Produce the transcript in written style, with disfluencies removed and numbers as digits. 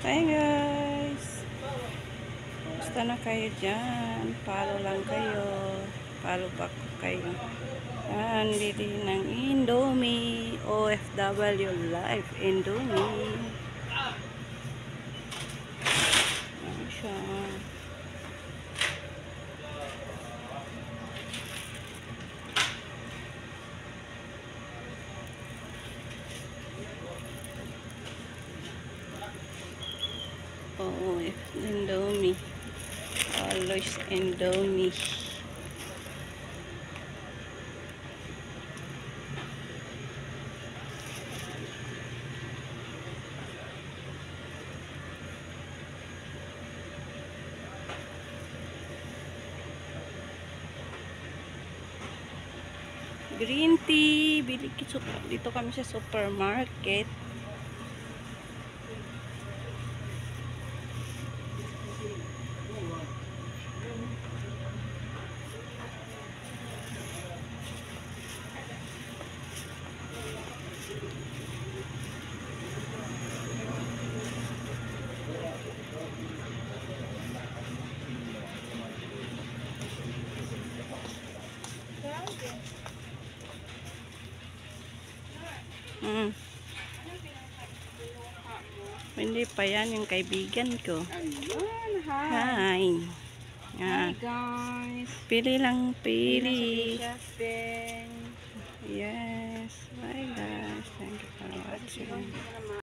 Hi guys! Basta na kayo dyan. Follow lang kayo. Follow back ko kayo. Yan, bili ng Indomie. OFW Life Indomie. Yan siya. Indomie. Always Indomie. Green tea. Dito kami sa supermarket. Hindi pa yan yung kaibigan ko. Hi. Hi guys. Pili lang, pili. Shopping. Yes. Bye guys. Thank you for watching.